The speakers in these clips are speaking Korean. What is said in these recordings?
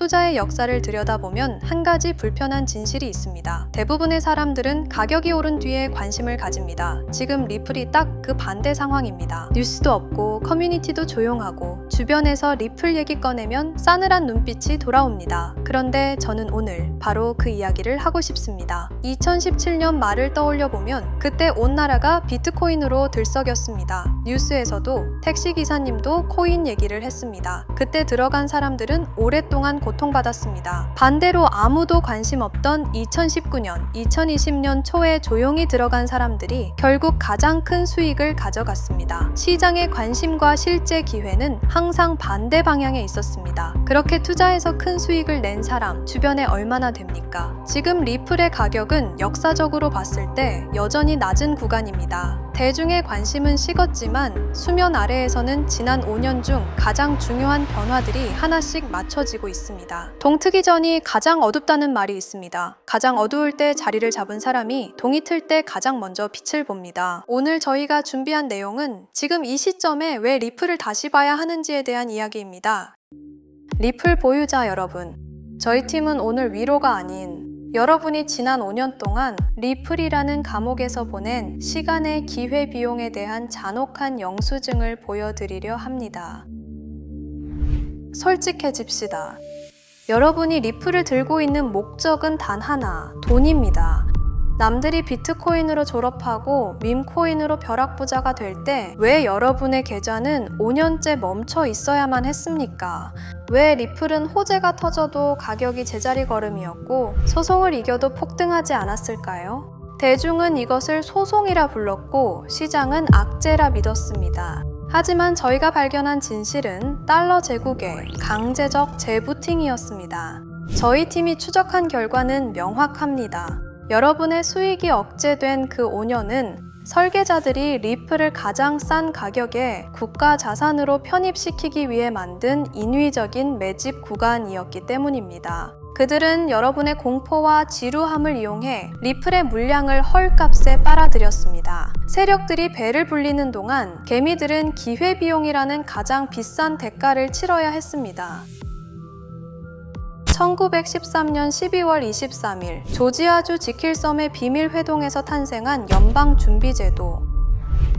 투자의 역사를 들여다보면 한 가지 불편한 진실이 있습니다. 대부분의 사람들은 가격이 오른 뒤에 관심을 가집니다. 지금 리플이 딱 그 반대 상황입니다. 뉴스도 없고 커뮤니티도 조용하고 주변에서 리플 얘기 꺼내면 싸늘한 눈빛이 돌아옵니다. 그런데 저는 오늘 바로 그 이야기를 하고 싶습니다. 2017년 말을 떠올려보면 그때 온 나라가 비트코인으로 들썩였습니다. 뉴스에서도 택시기사님도 코인 얘기를 했습니다. 그때 들어간 사람들은 오랫동안 고통받았습니다. 반대로 아무도 관심 없던 2019년, 2020년 초에 조용히 들어간 사람들이 결국 가장 큰 수익을 가져갔습니다. 시장의 관심과 실제 기회는 항상 반대 방향에 있었습니다. 그렇게 투자해서 큰 수익을 낸 사람 주변에 얼마나 됩니까? 지금 리플의 가격은 역사적으로 봤을 때 여전히 낮은 구간입니다. 대중의 관심은 식었지만 수면 아래에서는 지난 5년 중 가장 중요한 변화들이 하나씩 맞춰지고 있습니다. 동트기 전이 가장 어둡다는 말이 있습니다. 가장 어두울 때 자리를 잡은 사람이 동이 틀 때 가장 먼저 빛을 봅니다. 오늘 저희가 준비한 내용은 지금 이 시점에 왜 리플을 다시 봐야 하는지에 대한 이야기입니다. 리플 보유자 여러분, 저희 팀은 오늘 위로가 아닌 여러분이 지난 5년 동안 리플이라는 감옥에서 보낸 시간의 기회비용에 대한 잔혹한 영수증을 보여드리려 합니다. 솔직해집시다. 여러분이 리플을 들고 있는 목적은 단 하나, 돈입니다. 남들이 비트코인으로 졸업하고 밈코인으로 벼락부자가 될 때 왜 여러분의 계좌는 5년째 멈춰 있어야만 했습니까? 왜 리플은 호재가 터져도 가격이 제자리 걸음이었고 소송을 이겨도 폭등하지 않았을까요? 대중은 이것을 소송이라 불렀고 시장은 악재라 믿었습니다. 하지만 저희가 발견한 진실은 달러 제국의 강제적 재부팅이었습니다. 저희 팀이 추적한 결과는 명확합니다. 여러분의 수익이 억제된 그 5년은 설계자들이 리플을 가장 싼 가격에 국가 자산으로 편입시키기 위해 만든 인위적인 매집 구간이었기 때문입니다. 그들은 여러분의 공포와 지루함을 이용해 리플의 물량을 헐값에 빨아들였습니다. 세력들이 배를 불리는 동안 개미들은 기회비용이라는 가장 비싼 대가를 치러야 했습니다. 1913년 12월 23일 조지아주 지킬섬의 비밀 회동에서 탄생한 연방준비제도.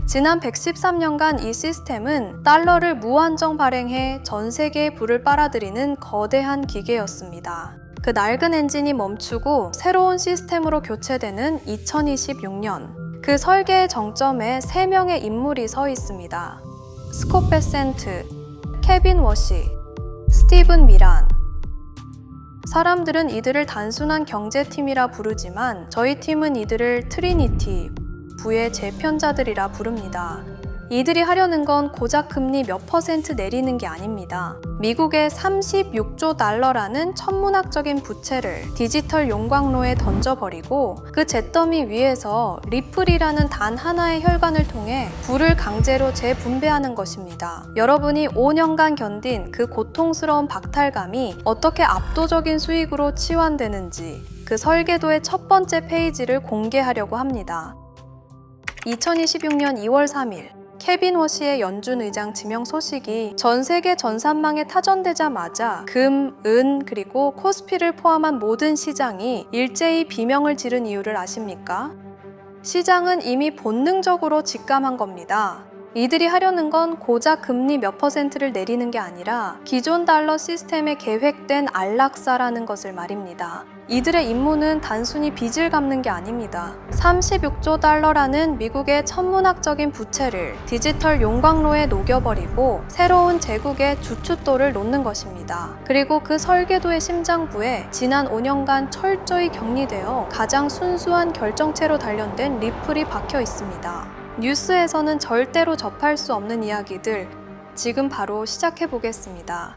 지난 113년간 이 시스템은 달러를 무한정 발행해 전 세계의 부를 빨아들이는 거대한 기계였습니다. 그 낡은 엔진이 멈추고 새로운 시스템으로 교체되는 2026년, 그 설계의 정점에 3명의 인물이 서 있습니다. 스콧 베센트, 케빈 워시, 스티븐 미란. 사람들은 이들을 단순한 경제팀이라 부르지만 저희 팀은 이들을 트리니티, 부의 재편자들이라 부릅니다. 이들이 하려는 건 고작 금리 몇 % 내리는 게 아닙니다. 미국의 36조 달러라는 천문학적인 부채를 디지털 용광로에 던져버리고 그 잿더미 위에서 리플이라는 단 하나의 혈관을 통해 부를 강제로 재분배하는 것입니다. 여러분이 5년간 견딘 그 고통스러운 박탈감이 어떻게 압도적인 수익으로 치환되는지 그 설계도의 첫 번째 페이지를 공개하려고 합니다. 2026년 2월 3일 케빈 워시의 연준 의장 지명 소식이 전 세계 전산망에 타전되자마자 금, 은, 그리고 코스피를 포함한 모든 시장이 일제히 비명을 지른 이유를 아십니까? 시장은 이미 본능적으로 직감한 겁니다. 이들이 하려는 건 고작 금리 몇 %를 내리는 게 아니라 기존 달러 시스템에 계획된 안락사라는 것을 말입니다. 이들의 임무는 단순히 빚을 갚는 게 아닙니다. 36조 달러라는 미국의 천문학적인 부채를 디지털 용광로에 녹여버리고 새로운 제국의 주춧돌을 놓는 것입니다. 그리고 그 설계도의 심장부에 지난 5년간 철저히 격리되어 가장 순수한 결정체로 단련된 리플이 박혀 있습니다. 뉴스에서는 절대로 접할 수 없는 이야기들, 지금 바로 시작해 보겠습니다.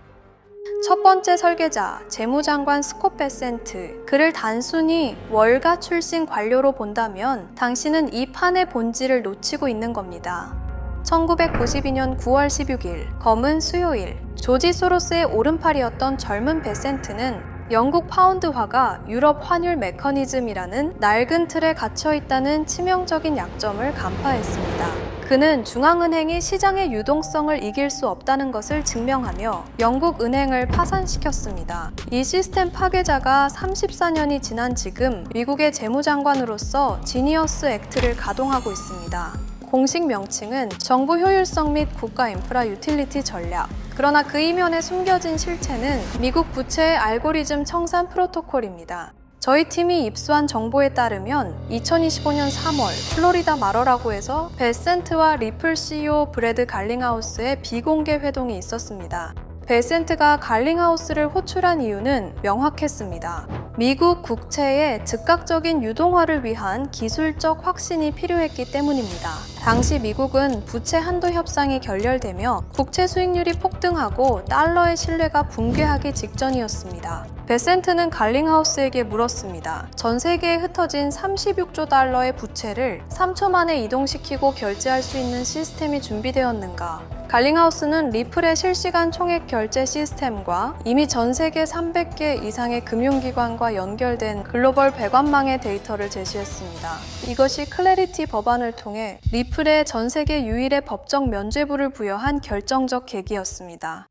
첫 번째 설계자, 재무장관 스콧 베센트. 그를 단순히 월가 출신 관료로 본다면 당신은 이 판의 본질을 놓치고 있는 겁니다. 1992년 9월 16일, 검은 수요일, 조지 소로스의 오른팔이었던 젊은 베센트는 영국 파운드화가 유럽 환율 메커니즘이라는 낡은 틀에 갇혀있다는 치명적인 약점을 간파했습니다. 그는 중앙은행이 시장의 유동성을 이길 수 없다는 것을 증명하며 영국 은행을 파산시켰습니다. 이 시스템 파괴자가 34년이 지난 지금 미국의 재무장관으로서 지니어스 액트를 가동하고 있습니다. 공식 명칭은 정부 효율성 및 국가 인프라 유틸리티 전략. 그러나 그 이면에 숨겨진 실체는 미국 부채의 알고리즘 청산 프로토콜입니다. 저희 팀이 입수한 정보에 따르면 2025년 3월 플로리다 마러라고에서 베센트와 리플 CEO 브래드 갈링하우스의 비공개 회동이 있었습니다. 베센트가 갈링하우스를 호출한 이유는 명확했습니다. 미국 국채의 즉각적인 유동화를 위한 기술적 혁신이 필요했기 때문입니다. 당시 미국은 부채 한도 협상이 결렬되며 국채 수익률이 폭등하고 달러의 신뢰가 붕괴하기 직전이었습니다. 베센트는 갈링하우스에게 물었습니다. 전 세계에 흩어진 36조 달러의 부채를 3초 만에 이동시키고 결제할 수 있는 시스템이 준비되었는가? 갈링하우스는 리플의 실시간 총액 결제 시스템과 이미 전 세계 300개 이상의 금융기관과 연결된 글로벌 배관망의 데이터를 제시했습니다. 이것이 클래리티 법안을 통해 리플에 전 세계 유일의 법적 면죄부를 부여한 결정적 계기였습니다.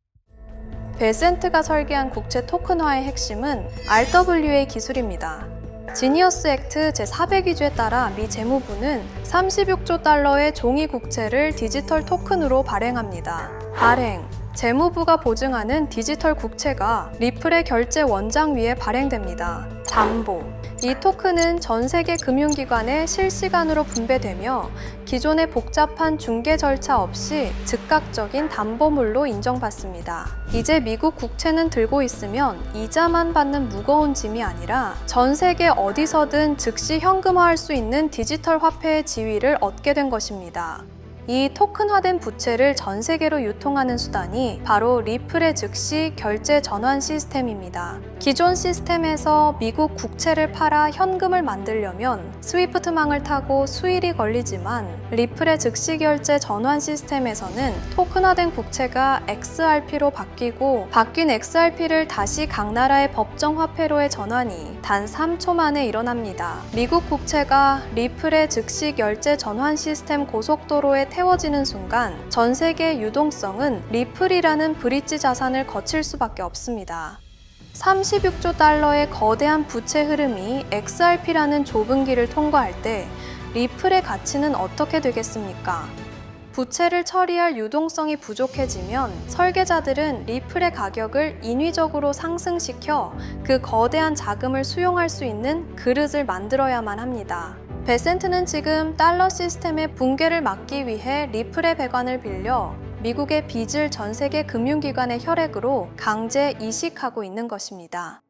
베센트가 설계한 국채 토큰화의 핵심은 RWA 기술입니다. 지니어스 액트 제400위조에 따라 미 재무부는 36조 달러의 종이 국채를 디지털 토큰으로 발행합니다. 발행, 재무부가 보증하는 디지털 국채가 리플의 결제 원장 위에 발행됩니다. 담보, 이 토큰은 전 세계 금융기관에 실시간으로 분배되며 기존의 복잡한 중개 절차 없이 즉각적인 담보물로 인정받습니다. 이제 미국 국채는 들고 있으면 이자만 받는 무거운 짐이 아니라 전 세계 어디서든 즉시 현금화할 수 있는 디지털 화폐의 지위를 얻게 된 것입니다. 이 토큰화된 부채를 전 세계로 유통하는 수단이 바로 리플의 즉시 결제 전환 시스템입니다. 기존 시스템에서 미국 국채를 팔아 현금을 만들려면 스위프트망을 타고 수일이 걸리지만 리플의 즉시 결제 전환 시스템에서는 토큰화된 국채가 XRP로 바뀌고 바뀐 XRP를 다시 각 나라의 법정 화폐로의 전환이 단 3초 만에 일어납니다. 미국 국채가 리플의 즉시 결제 전환 시스템 고속도로에 태워지는 순간 전 세계의 유동성은 리플이라는 브릿지 자산을 거칠 수밖에 없습니다. 36조 달러의 거대한 부채 흐름이 XRP라는 좁은 길을 통과할 때 리플의 가치는 어떻게 되겠습니까? 부채를 처리할 유동성이 부족해지면 설계자들은 리플의 가격을 인위적으로 상승시켜 그 거대한 자금을 수용할 수 있는 그릇을 만들어야만 합니다. 베센트는 지금 달러 시스템의 붕괴를 막기 위해 리플의 배관을 빌려 미국의 빚을 전 세계 금융기관의 혈액으로 강제 이식하고 있는 것입니다.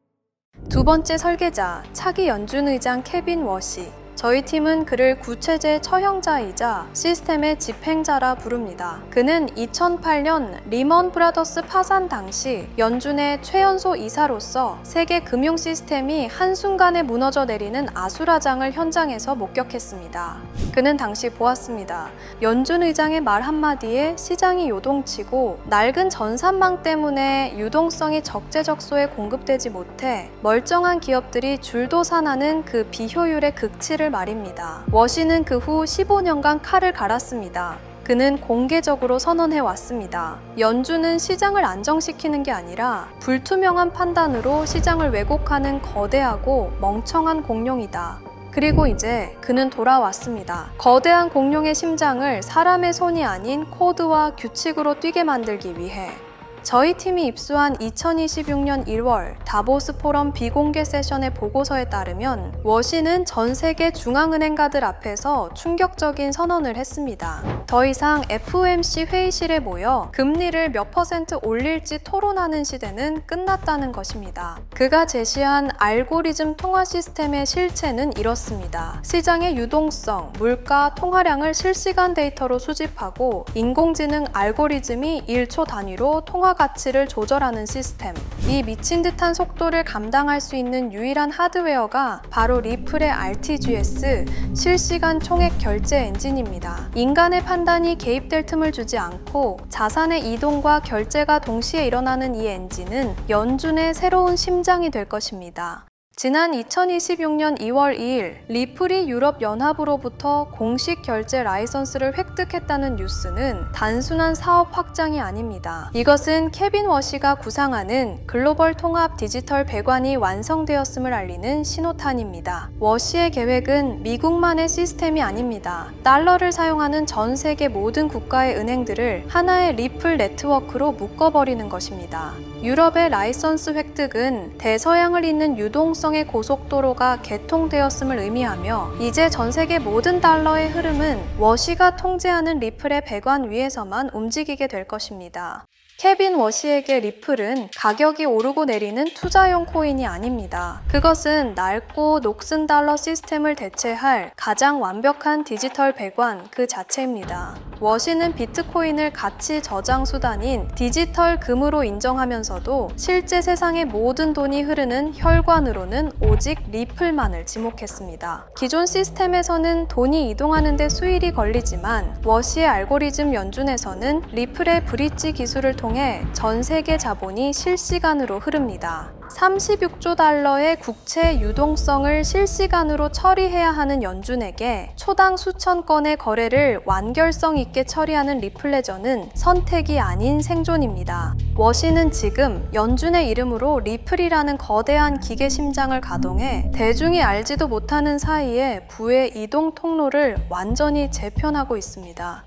두 번째 설계자, 차기 연준 의장 케빈 워시. 저희 팀은 그를 구체제 처형자이자 시스템의 집행자라 부릅니다. 그는 2008년 리먼 브라더스 파산 당시 연준의 최연소 이사로서 세계 금융 시스템이 한순간에 무너져 내리는 아수라장을 현장에서 목격했습니다. 그는 당시 보았습니다. 연준 의장의 말 한마디에 시장이 요동치고 낡은 전산망 때문에 유동성이 적재적소에 공급되지 못해 멀쩡한 기업들이 줄도산하는 그 비효율의 극치를 말입니다. 워시는 그 후 15년간 칼을 갈았습니다. 그는 공개적으로 선언해 왔습니다. 연준은 시장을 안정시키는 게 아니라 불투명한 판단으로 시장을 왜곡하는 거대하고 멍청한 공룡이다. 그리고 이제 그는 돌아왔습니다. 거대한 공룡의 심장을 사람의 손이 아닌 코드와 규칙으로 뛰게 만들기 위해. 저희 팀이 입수한 2026년 1월 다보스 포럼 비공개 세션의 보고서에 따르면 워시는 전 세계 중앙은행가들 앞에서 충격적인 선언을 했습니다. 더 이상 FOMC 회의실에 모여 금리를 몇 % 올릴지 토론하는 시대는 끝났다는 것입니다. 그가 제시한 알고리즘 통화 시스템의 실체는 이렇습니다. 시장의 유동성, 물가, 통화량을 실시간 데이터로 수집하고 인공지능 알고리즘이 1초 단위로 통화 가치를 조절하는 시스템. 이 미친 듯한 속도를 감당할 수 있는 유일한 하드웨어가 바로 리플의 RTGS, 실시간 총액 결제 엔진입니다. 인간의 판단이 개입될 틈을 주지 않고 자산의 이동과 결제가 동시에 일어나는 이 엔진은 연준의 새로운 심장이 될 것입니다. 지난 2026년 2월 2일 리플이 유럽연합으로부터 공식 결제 라이선스를 획득했다는 뉴스는 단순한 사업 확장이 아닙니다. 이것은 케빈 워시가 구상하는 글로벌 통합 디지털 배관이 완성되었음을 알리는 신호탄입니다. 워시의 계획은 미국만의 시스템이 아닙니다. 달러를 사용하는 전 세계 모든 국가의 은행들을 하나의 리플 네트워크로 묶어버리는 것입니다. 유럽의 라이선스 획득은 대서양을 잇는 유동성의 고속도로가 개통되었음을 의미하며 이제 전 세계 모든 달러의 흐름은 워시가 통제하는 리플의 배관 위에서만 움직이게 될 것입니다. 케빈 워시에게 리플은 가격이 오르고 내리는 투자용 코인이 아닙니다. 그것은 낡고 녹슨 달러 시스템을 대체할 가장 완벽한 디지털 배관 그 자체입니다. 워시는 비트코인을 가치 저장 수단인 디지털 금으로 인정하면서도 실제 세상의 모든 돈이 흐르는 혈관으로는 오직 리플만을 지목했습니다. 기존 시스템에서는 돈이 이동하는 데 수일이 걸리지만 워시의 알고리즘 연준에서는 리플의 브릿지 기술을 통해 전 세계 자본이 실시간으로 흐릅니다. 36조 달러의 국채 유동성을 실시간으로 처리해야 하는 연준에게 초당 수천 건의 거래를 완결성 있게 처리하는 리플레저는 선택이 아닌 생존입니다. 워시는 지금 연준의 이름으로 리플이라는 거대한 기계 심장을 가동해 대중이 알지도 못하는 사이에 부의 이동 통로를 완전히 재편하고 있습니다.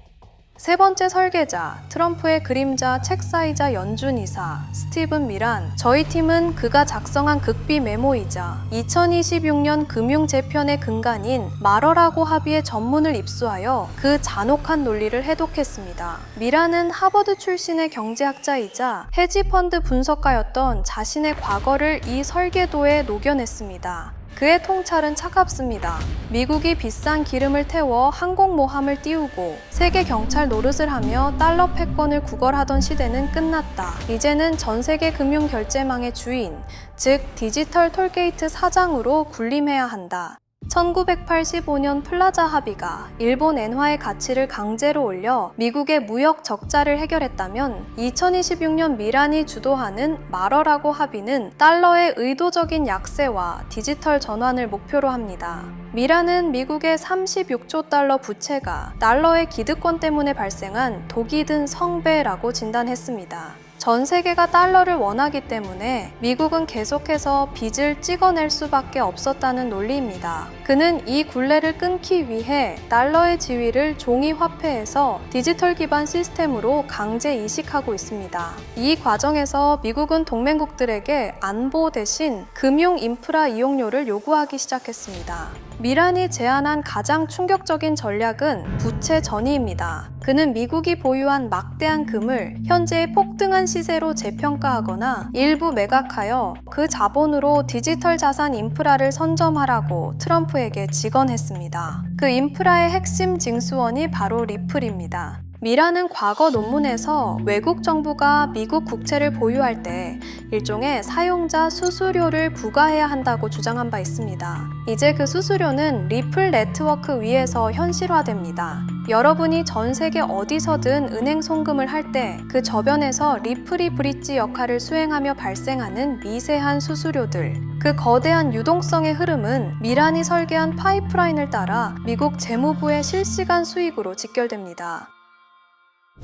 세 번째 설계자, 트럼프의 그림자 책사이자 연준이사 스티븐 미란. 저희 팀은 그가 작성한 극비 메모이자 2026년 금융재편의 근간인 마러라고 합의의 전문을 입수하여 그 잔혹한 논리를 해독했습니다. 미란은 하버드 출신의 경제학자이자 헤지펀드 분석가였던 자신의 과거를 이 설계도에 녹여냈습니다. 그의 통찰은 차갑습니다. 미국이 비싼 기름을 태워 항공모함을 띄우고 세계 경찰 노릇을 하며 달러 패권을 구걸하던 시대는 끝났다. 이제는 전 세계 금융 결제망의 주인, 즉 디지털 톨게이트 사장으로 군림해야 한다. 1985년 플라자 합의가 일본 엔화의 가치를 강제로 올려 미국의 무역 적자를 해결했다면 2026년 미란이 주도하는 마러라고 합의는 달러의 의도적인 약세와 디지털 전환을 목표로 합니다. 미란은 미국의 36조 달러 부채가 달러의 기득권 때문에 발생한 독이 든 성배라고 진단했습니다. 전 세계가 달러를 원하기 때문에 미국은 계속해서 빚을 찍어낼 수밖에 없었다는 논리입니다. 그는 이 굴레를 끊기 위해 달러의 지위를 종이 화폐에서 디지털 기반 시스템으로 강제 이식하고 있습니다. 이 과정에서 미국은 동맹국들에게 안보 대신 금융 인프라 이용료를 요구하기 시작했습니다. 미란이 제안한 가장 충격적인 전략은 부채 전이입니다. 그는 미국이 보유한 막대한 금을 현재의 폭등한 시세로 재평가하거나 일부 매각하여 그 자본으로 디지털 자산 인프라를 선점하라고 트럼프에게 직언했습니다. 그 인프라의 핵심 징수원이 바로 리플입니다. 미란은 과거 논문에서 외국 정부가 미국 국채를 보유할 때 일종의 사용자 수수료를 부과해야 한다고 주장한 바 있습니다. 이제 그 수수료는 리플 네트워크 위에서 현실화됩니다. 여러분이 전 세계 어디서든 은행 송금을 할 때 그 저변에서 리플이 브릿지 역할을 수행하며 발생하는 미세한 수수료들, 그 거대한 유동성의 흐름은 미란이 설계한 파이프라인을 따라 미국 재무부의 실시간 수익으로 직결됩니다.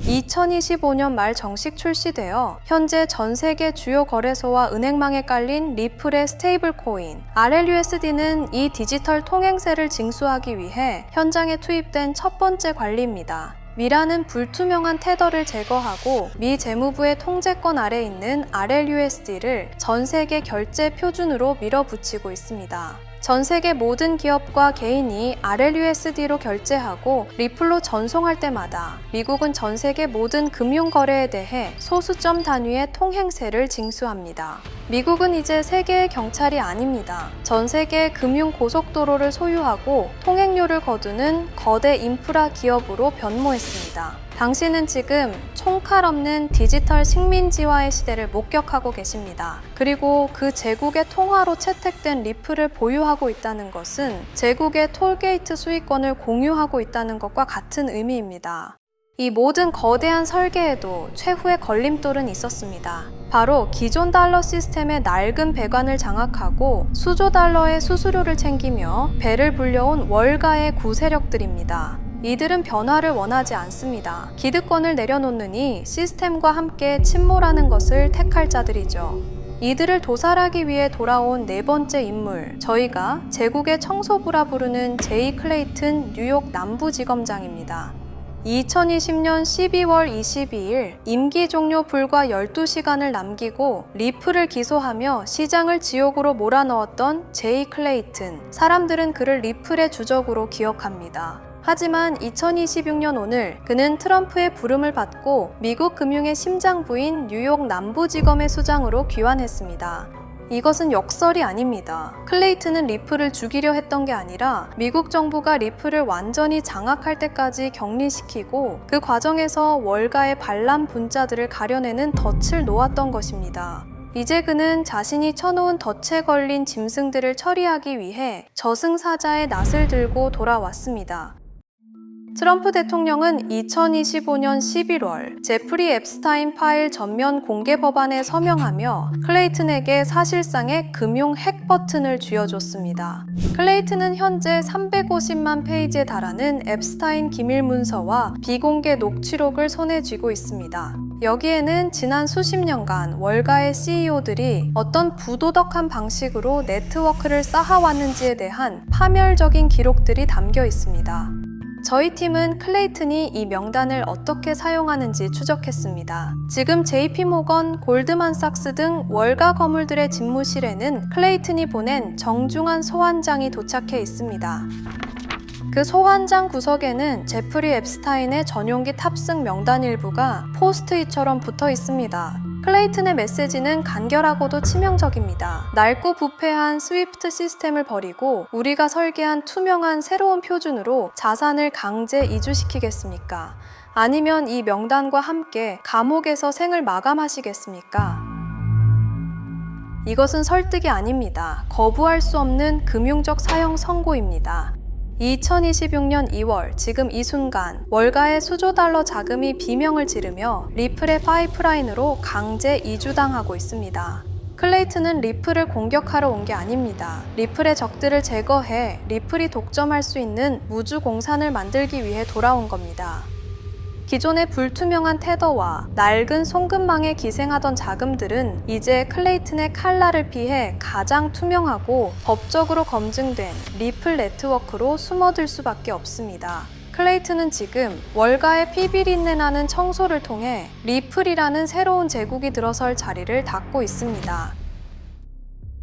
2025년 말 정식 출시되어 현재 전 세계 주요 거래소와 은행망에 깔린 리플의 스테이블 코인 RLUSD는 이 디지털 통행세를 징수하기 위해 현장에 투입된 첫 번째 관리입니다. 미란은 불투명한 테더를 제거하고 미 재무부의 통제권 아래 있는 RLUSD를 전 세계 결제 표준으로 밀어붙이고 있습니다. 전 세계 모든 기업과 개인이 RLUSD로 결제하고 리플로 전송할 때마다 미국은 전 세계 모든 금융 거래에 대해 소수점 단위의 통행세를 징수합니다. 미국은 이제 세계의 경찰이 아닙니다. 전 세계 금융 고속도로를 소유하고 통행료를 거두는 거대 인프라 기업으로 변모했습니다. 당신은 지금 총칼 없는 디지털 식민지화의 시대를 목격하고 계십니다. 그리고 그 제국의 통화로 채택된 리플을 보유하고 있다는 것은 제국의 톨게이트 수익권을 공유하고 있다는 것과 같은 의미입니다. 이 모든 거대한 설계에도 최후의 걸림돌은 있었습니다. 바로 기존 달러 시스템의 낡은 배관을 장악하고 수조 달러의 수수료를 챙기며 배를 불려온 월가의 구세력들입니다. 이들은 변화를 원하지 않습니다. 기득권을 내려놓느니 시스템과 함께 침몰하는 것을 택할 자들이죠. 이들을 도살하기 위해 돌아온 네 번째 인물, 저희가 제국의 청소부라 부르는 제이 클레이튼 뉴욕 남부지검장입니다. 2020년 12월 22일 임기 종료 불과 12시간을 남기고 리플을 기소하며 시장을 지옥으로 몰아넣었던 제이 클레이튼. 사람들은 그를 리플의 주적으로 기억합니다. 하지만 2026년 오늘 그는 트럼프의 부름을 받고 미국 금융의 심장부인 뉴욕 남부지검의 수장으로 귀환했습니다. 이것은 역설이 아닙니다. 클레이튼은 리플을 죽이려 했던 게 아니라 미국 정부가 리플을 완전히 장악할 때까지 격리시키고 그 과정에서 월가의 반란 분자들을 가려내는 덫을 놓았던 것입니다. 이제 그는 자신이 쳐놓은 덫에 걸린 짐승들을 처리하기 위해 저승사자의 낫을 들고 돌아왔습니다. 트럼프 대통령은 2025년 11월 제프리 앱스타인 파일 전면 공개 법안에 서명하며 클레이튼에게 사실상의 금융 핵 버튼을 쥐어줬습니다. 클레이튼은 현재 350만 페이지에 달하는 앱스타인 기밀 문서와 비공개 녹취록을 손에 쥐고 있습니다. 여기에는 지난 수십 년간 월가의 CEO들이 어떤 부도덕한 방식으로 네트워크를 쌓아왔는지에 대한 파멸적인 기록들이 담겨 있습니다. 저희 팀은 클레이튼이 이 명단을 어떻게 사용하는지 추적했습니다. 지금 JP모건, 골드만삭스 등 월가 거물들의 집무실에는 클레이튼이 보낸 정중한 소환장이 도착해 있습니다. 그 소환장 구석에는 제프리 앱스타인의 전용기 탑승 명단 일부가 포스트잇처럼 붙어 있습니다. 클레이튼의 메시지는 간결하고도 치명적입니다. 낡고 부패한 스위프트 시스템을 버리고 우리가 설계한 투명한 새로운 표준으로 자산을 강제 이주시키겠습니까? 아니면 이 명단과 함께 감옥에서 생을 마감하시겠습니까? 이것은 설득이 아닙니다. 거부할 수 없는 금융적 사형 선고입니다. 2026년 2월, 지금 이 순간 월가의 수조 달러 자금이 비명을 지르며 리플의 파이프라인으로 강제 이주당하고 있습니다. 클레이튼은 리플을 공격하러 온 게 아닙니다. 리플의 적들을 제거해 리플이 독점할 수 있는 무주 공산을 만들기 위해 돌아온 겁니다. 기존의 불투명한 테더와 낡은 송금망에 기생하던 자금들은 이제 클레이튼의 칼날을 피해 가장 투명하고 법적으로 검증된 리플 네트워크로 숨어들 수밖에 없습니다. 클레이튼은 지금 월가의 피비린내 나는 청소를 통해 리플이라는 새로운 제국이 들어설 자리를 닦고 있습니다.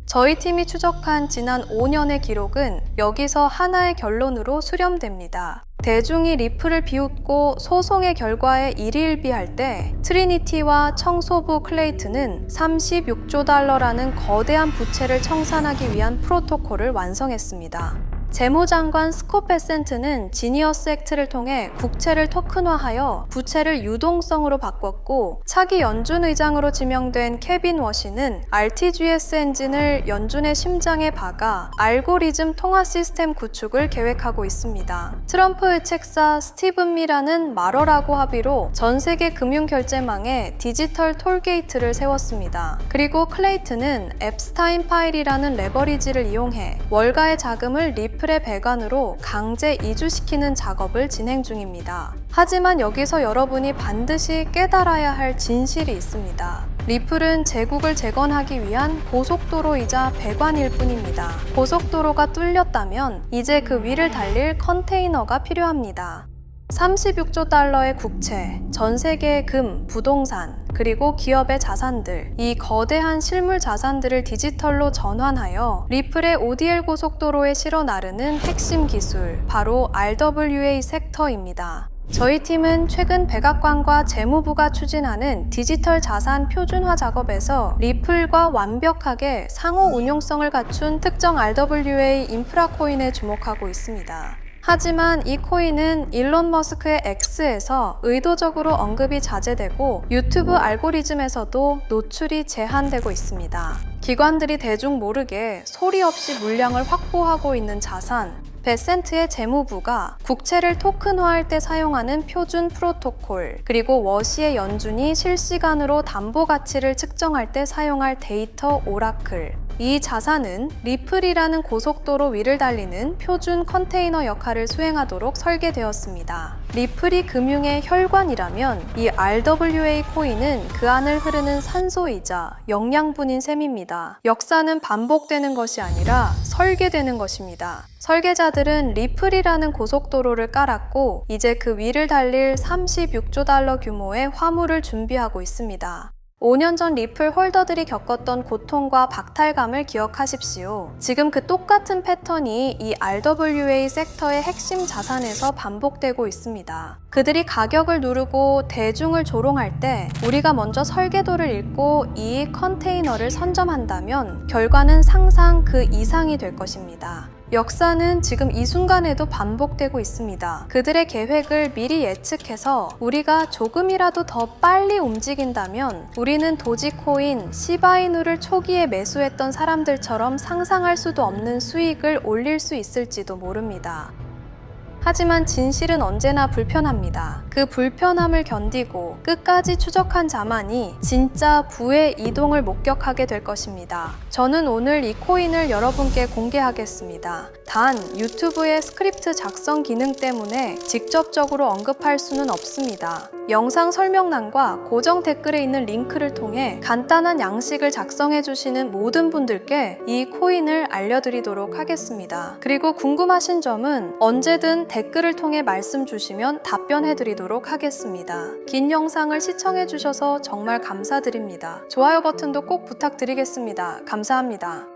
저희 팀이 추적한 지난 5년의 기록은 여기서 하나의 결론으로 수렴됩니다. 대중이 리플을 비웃고 소송의 결과에 일희일비할 때 트리니티와 청소부 클레이튼은 36조 달러라는 거대한 부채를 청산하기 위한 프로토콜을 완성했습니다. 재무장관 스콧 베센트는 지니어스 액트를 통해 국채를 토큰화하여 부채를 유동성으로 바꿨고 차기 연준 의장으로 지명된 케빈 워시는 RTGS 엔진을 연준의 심장에 박아 알고리즘 통화 시스템 구축을 계획하고 있습니다. 트럼프 의책사 스티븐 미라는 마러라고 합의로 전 세계 금융결제망에 디지털 톨게이트를 세웠습니다. 그리고 클레이튼은 앱스타인 파일이라는 레버리지를 이용해 월가의 자금을 리플의 배관으로 강제 이주시키는 작업을 진행 중입니다. 하지만 여기서 여러분이 반드시 깨달아야 할 진실이 있습니다. 리플은 제국을 재건하기 위한 고속도로이자 배관일 뿐입니다. 고속도로가 뚫렸다면 이제 그 위를 달릴 컨테이너가 필요합니다. 36조 달러의 국채, 전 세계의 금, 부동산, 그리고 기업의 자산들, 이 거대한 실물 자산들을 디지털로 전환하여 리플의 ODL 고속도로에 실어 나르는 핵심 기술, 바로 RWA 섹터입니다. 저희 팀은 최근 백악관과 재무부가 추진하는 디지털 자산 표준화 작업에서 리플과 완벽하게 상호 운용성을 갖춘 특정 RWA 인프라 코인에 주목하고 있습니다. 하지만 이 코인은 일론 머스크의 X에서 의도적으로 언급이 자제되고 유튜브 알고리즘에서도 노출이 제한되고 있습니다. 기관들이 대중 모르게 소리 없이 물량을 확보하고 있는 자산, 베센트의 재무부가 국채를 토큰화할 때 사용하는 표준 프로토콜, 그리고 워시의 연준이 실시간으로 담보 가치를 측정할 때 사용할 데이터 오라클, 이 자산은 리플이라는 고속도로 위를 달리는 표준 컨테이너 역할을 수행하도록 설계되었습니다. 리플이 금융의 혈관이라면 이 RWA 코인은 그 안을 흐르는 산소이자 영양분인 셈입니다. 역사는 반복되는 것이 아니라 설계되는 것입니다. 설계자들은 리플이라는 고속도로를 깔았고 이제 그 위를 달릴 36조 달러 규모의 화물을 준비하고 있습니다. 5년 전 리플 홀더들이 겪었던 고통과 박탈감을 기억하십시오. 지금 그 똑같은 패턴이 이 RWA 섹터의 핵심 자산에서 반복되고 있습니다. 그들이 가격을 누르고 대중을 조롱할 때 우리가 먼저 설계도를 읽고 이 컨테이너를 선점한다면 결과는 상상 그 이상이 될 것입니다. 역사는 지금 이 순간에도 반복되고 있습니다. 그들의 계획을 미리 예측해서 우리가 조금이라도 더 빨리 움직인다면 우리는 도지코인, 시바이누를 초기에 매수했던 사람들처럼 상상할 수도 없는 수익을 올릴 수 있을지도 모릅니다. 하지만 진실은 언제나 불편합니다. 그 불편함을 견디고 끝까지 추적한 자만이 진짜 부의 이동을 목격하게 될 것입니다. 저는 오늘 이 코인을 여러분께 공개하겠습니다. 단, 유튜브의 스크립트 작성 기능 때문에 직접적으로 언급할 수는 없습니다. 영상 설명란과 고정 댓글에 있는 링크를 통해 간단한 양식을 작성해 주시는 모든 분들께 이 코인을 알려드리도록 하겠습니다. 그리고 궁금하신 점은 언제든 댓글을 통해 말씀 주시면 답변해 드리도록 하겠습니다. 긴 영상을 시청해 주셔서 정말 감사드립니다. 좋아요 버튼도 꼭 부탁드리겠습니다. 감사합니다.